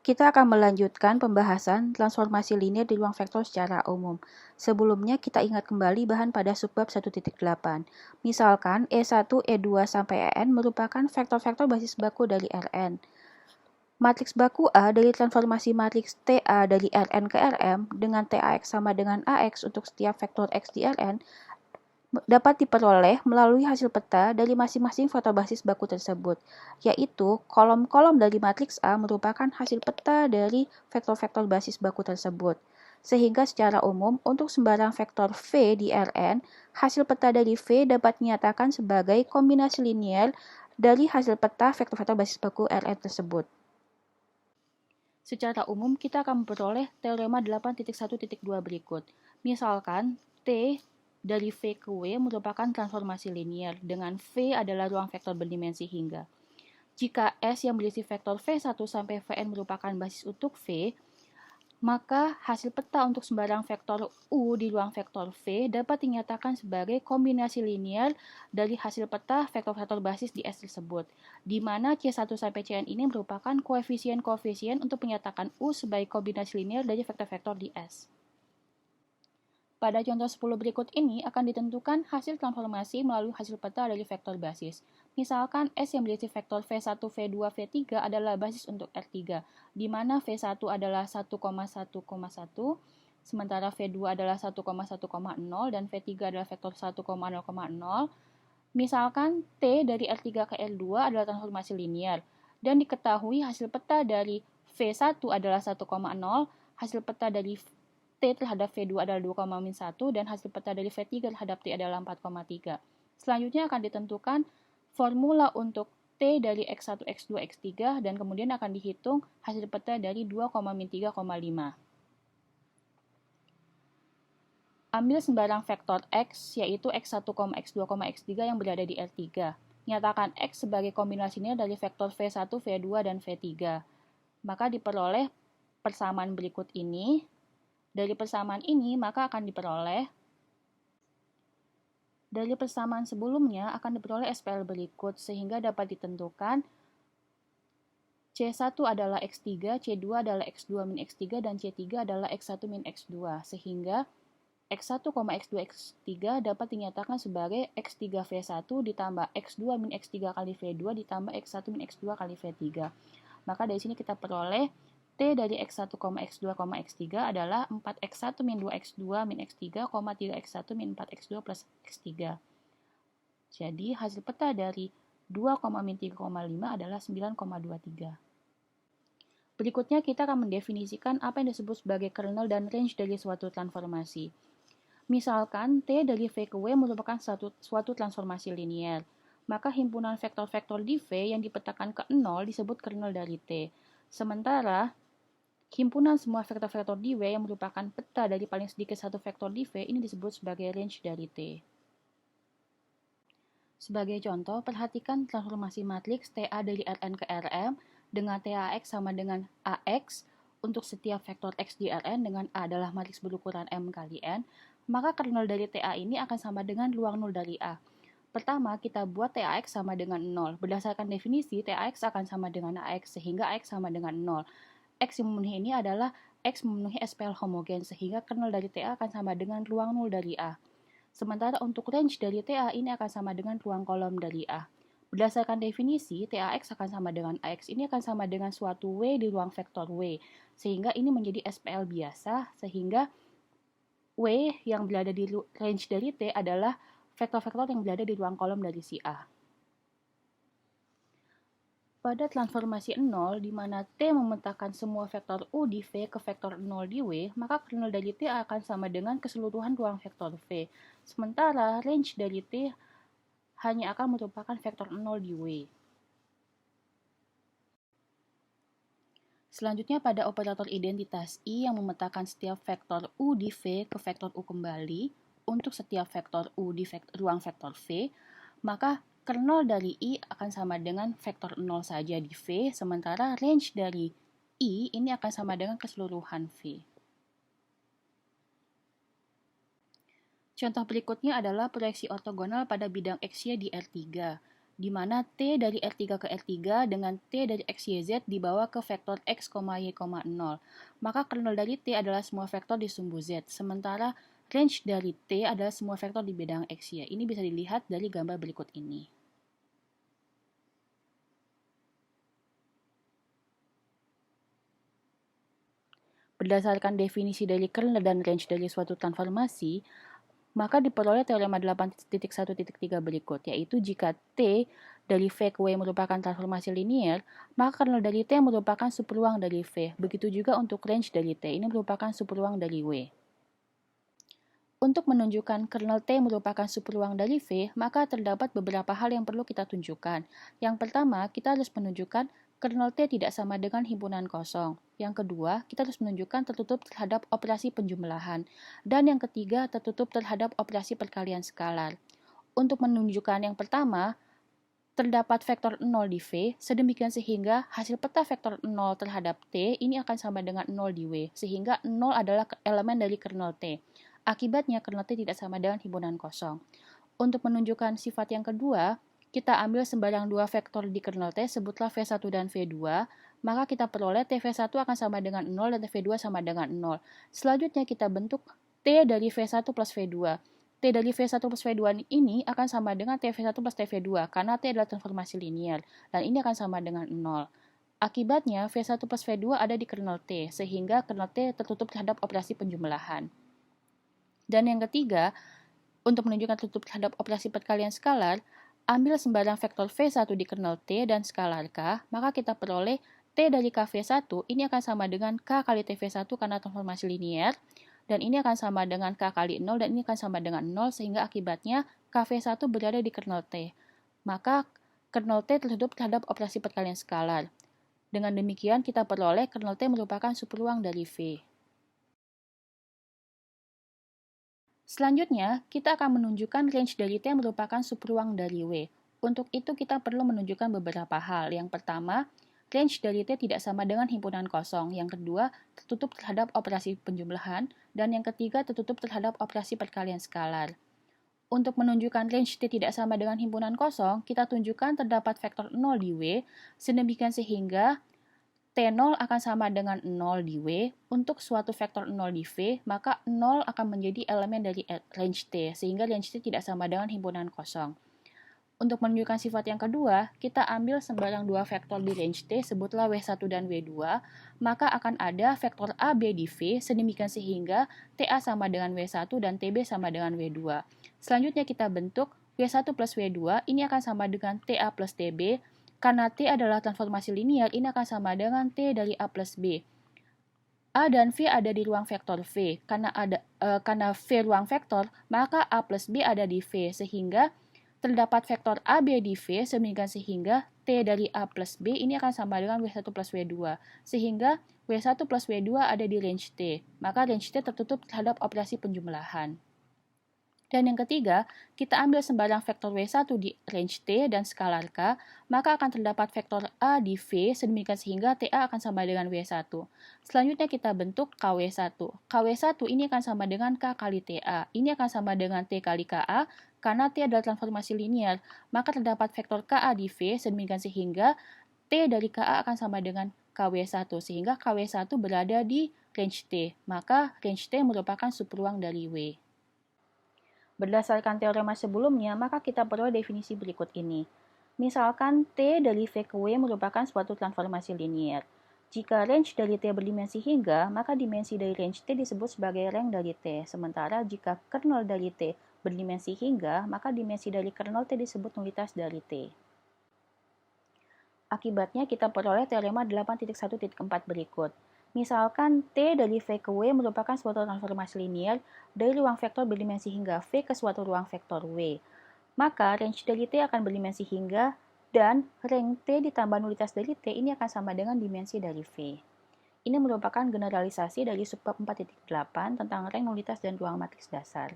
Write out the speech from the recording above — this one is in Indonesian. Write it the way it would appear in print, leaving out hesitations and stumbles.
Kita akan melanjutkan pembahasan transformasi linear di ruang vektor secara umum. Sebelumnya kita ingat kembali bahan pada subbab 1.8. Misalkan E1, E2 sampai En merupakan vektor-vektor basis baku dari Rn. Matriks baku A dari transformasi matriks TA dari Rn ke Rm dengan TAX sama dengan AX untuk setiap vektor X di Rn dapat diperoleh melalui hasil peta dari masing-masing vektor basis baku tersebut, yaitu kolom-kolom dari matriks A merupakan hasil peta dari vektor-vektor basis baku tersebut. Sehingga secara umum, untuk sembarang vektor V di Rn, hasil peta dari V dapat dinyatakan sebagai kombinasi linear dari hasil peta vektor-vektor basis baku Rn tersebut. Secara umum, kita akan memperoleh teorema 8.1.2 berikut. Misalkan, T dari V ke W merupakan transformasi linear, dengan V adalah ruang vektor berdimensi hingga. Jika S yang berisi vektor V1 sampai Vn merupakan basis untuk V, maka hasil peta untuk sembarang vektor U di ruang vektor V dapat dinyatakan sebagai kombinasi linear dari hasil peta vektor-vektor basis di S tersebut, di mana C1 sampai Cn ini merupakan koefisien-koefisien untuk menyatakan U sebagai kombinasi linear dari vektor-vektor di S. Pada contoh 10 berikut ini akan ditentukan hasil transformasi melalui hasil peta dari vektor basis. Misalkan S yang berisi vektor V1, V2, V3 adalah basis untuk R3, di mana V1 adalah 1,1,1, sementara V2 adalah 1,1,0, dan V3 adalah vektor 1,0,0. Misalkan T dari R3 ke R2 adalah transformasi linear, dan diketahui hasil peta dari V1 adalah 1,0, hasil peta dari T terhadap V2 adalah 2,1 dan hasil peta dari V3 terhadap T adalah 4,3. Selanjutnya akan ditentukan formula untuk T dari X1, X2, X3 dan kemudian akan dihitung hasil peta dari 2,-3,5. Ambil sembarang vektor X yaitu X1, X2, X3 yang berada di R3. Nyatakan X sebagai kombinasinya dari vektor V1, V2, dan V3. Maka diperoleh persamaan berikut ini. Dari persamaan ini, maka akan diperoleh dari persamaan sebelumnya akan diperoleh SPL berikut, sehingga dapat ditentukan C1 adalah X3, C2 adalah X2 min X3, dan C3 adalah X1 min X2, sehingga X1, X2, X3 dapat dinyatakan sebagai X3 V1 ditambah X2 min X3 kali V2 ditambah X1 min X2 kali V3. Maka dari sini kita peroleh T dari X1, X2, X3 adalah 4X1 min 2X2 min X3, 3X1 min 4X2 plus X3. Jadi hasil peta dari 2, min 3,5 adalah 9,23. Berikutnya kita akan mendefinisikan apa yang disebut sebagai kernel dan range dari suatu transformasi. Misalkan T dari V ke W merupakan suatu transformasi linear, maka himpunan vektor-vektor di V yang dipetakan ke 0 disebut kernel dari T. Sementara himpunan semua vektor-vektor di W yang merupakan peta dari paling sedikit satu vektor di V ini disebut sebagai range dari T. Sebagai contoh, perhatikan transformasi matriks TA dari Rn ke Rm dengan TAX sama dengan AX untuk setiap vektor X di Rn dengan A adalah matriks berukuran M kali N, maka kernel dari TA ini akan sama dengan ruang 0 dari A. Pertama, kita buat TAX sama dengan 0. Berdasarkan definisi, TAX akan sama dengan AX, sehingga AX sama dengan 0. X yang memenuhi ini adalah X memenuhi SPL homogen, sehingga kernel dari TA akan sama dengan ruang 0 dari A. Sementara untuk range dari TA ini akan sama dengan ruang kolom dari A. Berdasarkan definisi, TAX akan sama dengan AX ini akan sama dengan suatu W di ruang vektor W, sehingga ini menjadi SPL biasa, sehingga W yang berada di range dari T adalah vektor-vektor yang berada di ruang kolom dari si A. Pada transformasi 0, di mana T memetakan semua vektor U di V ke vektor 0 di W, maka kernel dari T akan sama dengan keseluruhan ruang vektor V. Sementara range dari T hanya akan merupakan vektor 0 di W. Selanjutnya pada operator identitas I yang memetakan setiap vektor U di V ke vektor U kembali untuk setiap vektor U di ruang vektor V, maka kernel dari I akan sama dengan vektor 0 saja di V, sementara range dari I ini akan sama dengan keseluruhan V. Contoh berikutnya adalah proyeksi ortogonal pada bidang X-Y di R3. di mana T dari R3 ke R3 dengan T dari X, Y, Z dibawa ke vektor X, Y, 0. Maka kernel dari T adalah semua vektor di sumbu Z, sementara range dari T adalah semua vektor di bidang X, Y. Ini bisa dilihat dari gambar berikut ini. Berdasarkan definisi dari kernel dan range dari suatu transformasi, maka diperoleh teorema 8.1.3 berikut, yaitu jika T dari V ke W merupakan transformasi linear, maka kernel dari T merupakan superuang dari V. Begitu juga untuk range dari T, ini merupakan superuang dari W. Untuk menunjukkan kernel T merupakan superuang dari V, maka terdapat beberapa hal yang perlu kita tunjukkan. Yang pertama, kita harus menunjukkan kernel T tidak sama dengan himpunan kosong. Yang kedua, kita harus menunjukkan tertutup terhadap operasi penjumlahan. Dan yang ketiga, tertutup terhadap operasi perkalian skalar. Untuk menunjukkan yang pertama, terdapat vektor 0 di V, sedemikian sehingga hasil peta vektor 0 terhadap T ini akan sama dengan 0 di W, sehingga 0 adalah elemen dari kernel T. Akibatnya, kernel T tidak sama dengan himpunan kosong. Untuk menunjukkan sifat yang kedua, kita ambil sembarang dua vektor di kernel T, sebutlah V1 dan V2, maka kita peroleh TV1 akan sama dengan 0 dan TV2 sama dengan 0. Selanjutnya kita bentuk T dari V1 plus V2. T dari V1 plus V2 ini akan sama dengan TV1 plus TV2, karena T adalah transformasi linear, dan ini akan sama dengan 0. Akibatnya, V1 plus V2 ada di kernel T, sehingga kernel T tertutup terhadap operasi penjumlahan. Dan yang ketiga, untuk menunjukkan tertutup terhadap operasi perkalian skalar, ambil sembarang vektor V1 di kernel T dan skalar K, maka kita peroleh T dari KV1 ini akan sama dengan K kali TV1 karena transformasi linear, dan ini akan sama dengan K kali 0, dan ini akan sama dengan 0, sehingga akibatnya KV1 berada di kernel T. Maka kernel T tertutup terhadap operasi perkalian skalar. Dengan demikian, kita peroleh kernel T merupakan superuang dari V. Selanjutnya, kita akan menunjukkan range dari T merupakan superuang dari W. Untuk itu, kita perlu menunjukkan beberapa hal. Yang pertama, range dari T tidak sama dengan himpunan kosong. Yang kedua, tertutup terhadap operasi penjumlahan. Dan yang ketiga, tertutup terhadap operasi perkalian skalar. Untuk menunjukkan range T tidak sama dengan himpunan kosong, kita tunjukkan terdapat vektor 0 di W, sedemikian sehingga T0 akan sama dengan 0 di W. Untuk suatu vektor 0 di V, maka 0 akan menjadi elemen dari range T, sehingga range T tidak sama dengan himpunan kosong. Untuk menunjukkan sifat yang kedua, kita ambil sembarang dua vektor di range T, sebutlah W1 dan W2, maka akan ada vektor AB di V, sedemikian sehingga TA sama dengan W1 dan TB sama dengan W2. Selanjutnya kita bentuk W1 plus W2, ini akan sama dengan TA plus TB, karena T adalah transformasi linear, ini akan sama dengan T dari A plus B. A dan V ada di ruang vektor V. Karena V ruang vektor, maka A plus B ada di V, sehingga terdapat vektor AB di V, sehingga T dari A plus B ini akan sama dengan W1 plus W2. Sehingga W1 plus W2 ada di range T. Maka range T tertutup terhadap operasi penjumlahan. Dan yang ketiga, kita ambil sembarang vektor W1 di range T dan skalar K, maka akan terdapat vektor A di V, sedemikian sehingga TA akan sama dengan W1. Selanjutnya kita bentuk KW1. KW1 ini akan sama dengan K kali TA. Ini akan sama dengan T kali KA, karena T adalah transformasi linear, maka terdapat vektor KA di V, sedemikian sehingga T dari KA akan sama dengan KW1, sehingga KW1 berada di range T. Maka range T merupakan superuang dari W. Berdasarkan teorema sebelumnya, maka kita perlu definisi berikut ini. Misalkan T dari V ke W merupakan suatu transformasi linear. Jika range dari T berdimensi hingga, maka dimensi dari range T disebut sebagai rank dari T. Sementara jika kernel dari T berdimensi hingga, maka dimensi dari kernel T disebut nulitas dari T. Akibatnya kita peroleh teorema 8.1.4 berikut. Misalkan T dari V ke W merupakan suatu transformasi linear dari ruang vektor berdimensi hingga V ke suatu ruang vektor W. Maka range dari T akan berdimensi hingga dan rank T ditambah nulitas dari T ini akan sama dengan dimensi dari V. Ini merupakan generalisasi dari subbab 4.8 tentang rank, nulitas, dan ruang matriks dasar.